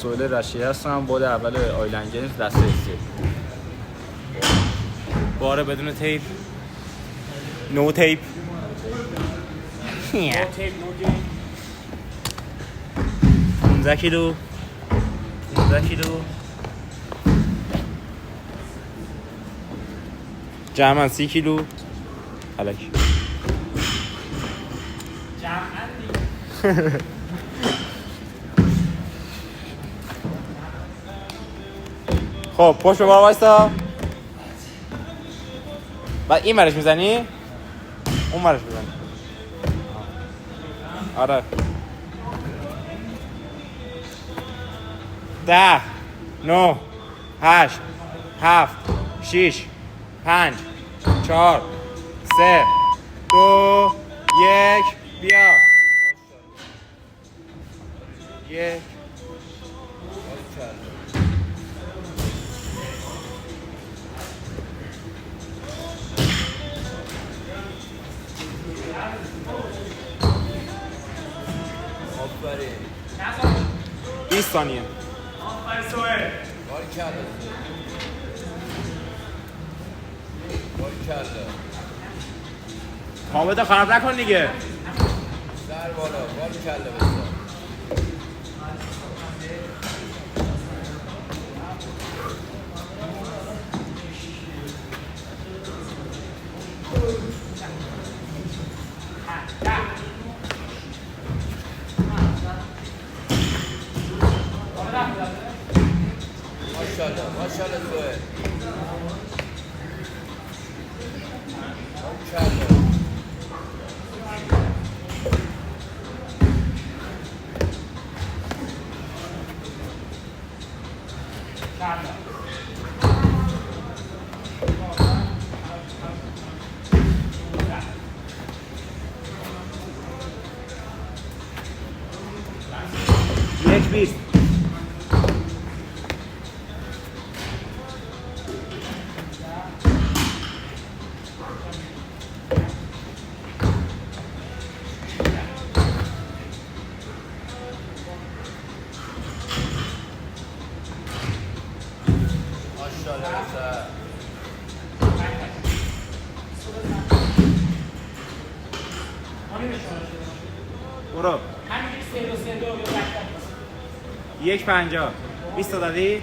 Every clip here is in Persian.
سهیل رشیدی هستم، بود اول آیلند گیمز دسته سی. باره بدون تیپ، نو تیپ، 15 کیلو، 15 کیلو، جمعاً 30 کیلو، حلک خب پشت به بار وایستا. بعد این مرش میزنی؟ اون مرش میزنی. آره 10 9 8 7 6 5 4 3 2 1 بیا. یک آفرین 20 ثانیه. باریکلا حامد خراب نکن دیگه. سر بالا باریکلا بسا ماشاءالله ماشاءالله سوهل باریکلا یک 20 ماشاءالله بسا برو 1.50 20 تا دادی؟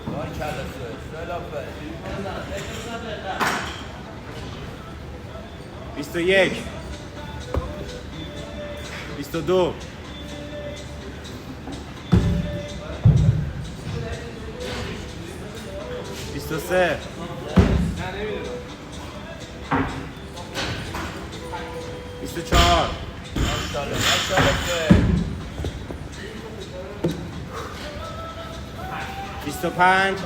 باریکلا سوهل سوهل آفرین 21 22 23 24 ماشاءالله ماشاءالله سوهل 25 2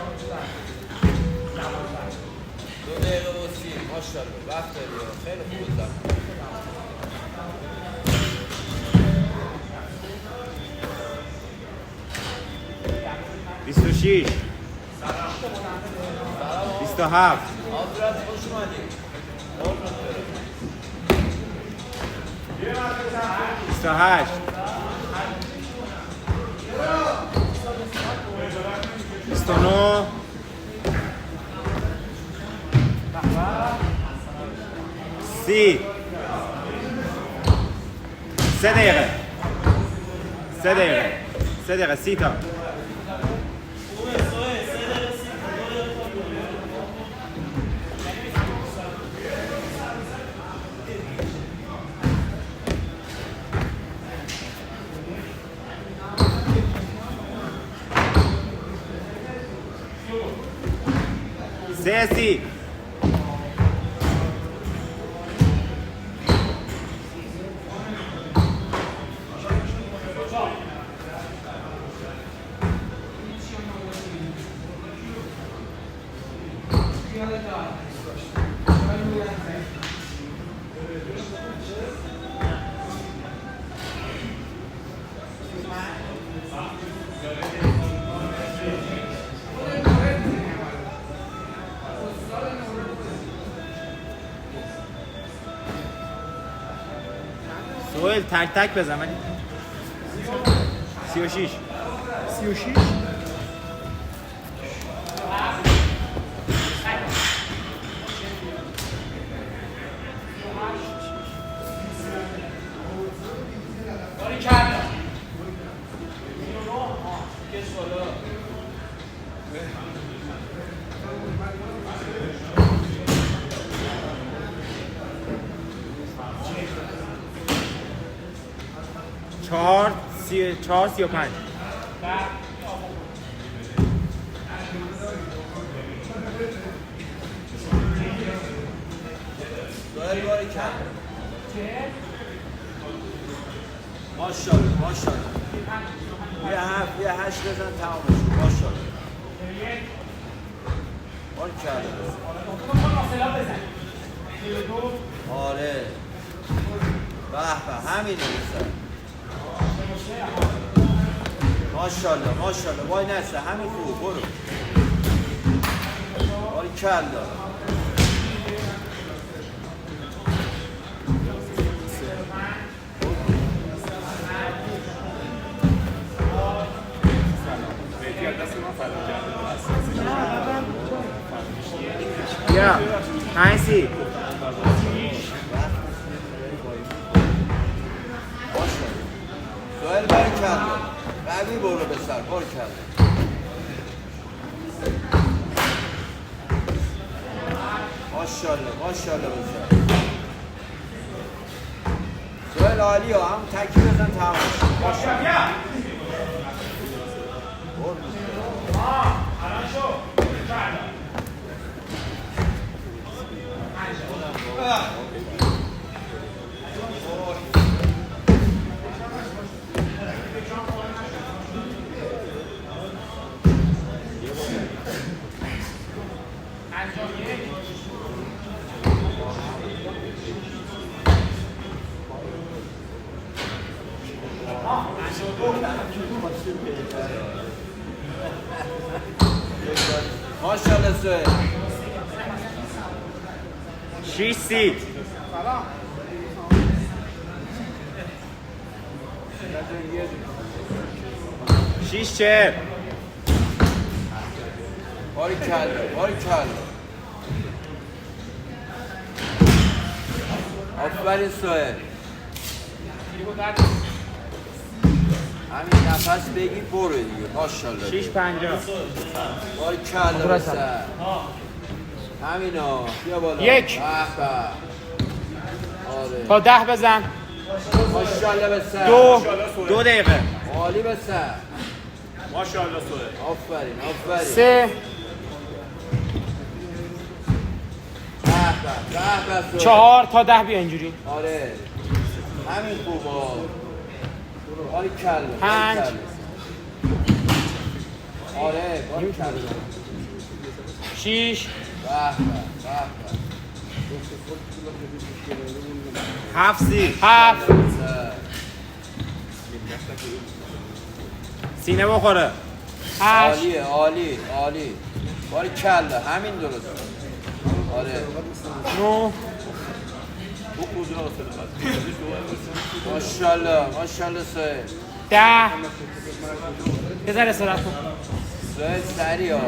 دقیقه و 30 ماشاءالله وقت داری خیلی خوب زن 26 27 آفرین خوش اومدی 28 29 30 3 دقیقه 3 دقیقه 3 دقیقه 30 تا سیاسی سوهل تک تک بزن. 36 36 4 35 سوهل باری کل ماشاءالله ماشاءالله یه 8 بزن تمامش کن. ماشاءالله باری کل آره به به همینه بزن ماشاءالله ماشاءالله وای نسته همین خوب برو باری کل بیا 5 30 سوهل باری کل قوی برو به سر باری کل ماشاءالله ماشاءالله بزن سوهل عالی ها هم تکی بزن تمام شد ماشاءالله ماشاءالله سوهل 6 30 6 40 باری کل باری کل آفرین سوهل همین نفس بگی برو دیگه ماشاءالله 6 50 باری کل بسر همینا بیا بالا یک. به به آره تا 10 بزن ماشاءالله بسر 2 دقیقه عالی بسر ماشاءالله سوهل آفرین آفرین 3 به به سوهل 4 تا 10 بیا اینجوری آره همین خوبا باری کل 5 آره باری کل 6 به به 7 30 7 به سینه بخوره 8 عالیه عالی عالی باری کل همین درست آره 9 ماشاءالله ماشاءالله سوهل 10 بذار استراحت کن سوهل سریع ها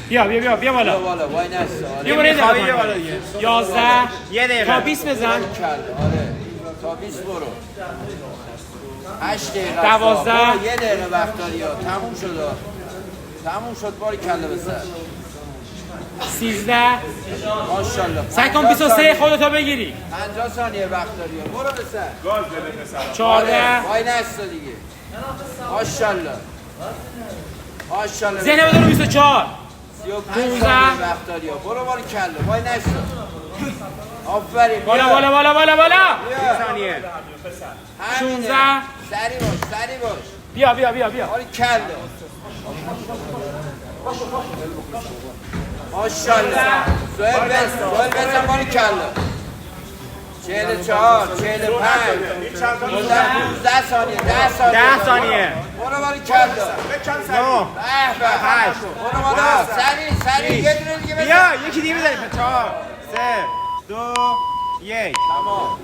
بیا بیا بالا بالا وای نسته بیا آره بالا بیا بالا دیگه 11 1 دقیقه تا 20 بزن باری کل آره تا 20 برو 8 دقیقه 12 برو 1 دقیقه وقت داری ها تموم شد تموم شد باری کله بسر 13 ماشاءالله سعی کن 23 خودتو بگیری 50 ثانیه وقت داری ها برو بسر گاز بده پسر 14 وای نسته دیگه ماشاءالله ماشاءالله ذهن بدون 24 35 15 ثانیه وقت داری ها برو باری کله وای نسته آفرین بالا بیا. بالا بالا بالا بالا بیا. ثانیه همینه. 16 سری باش سری باش بیا بیا باری کله ماشاءالله سوهل بزن باری کله 44 45 15 ثانیه 10 ثانیه 10 ثانیه برو باری کله 9 به به 8 برو بالا سری یه دونه دیگه بزن بیا یکی دیگه بزنیم 4 3 2 1 تمام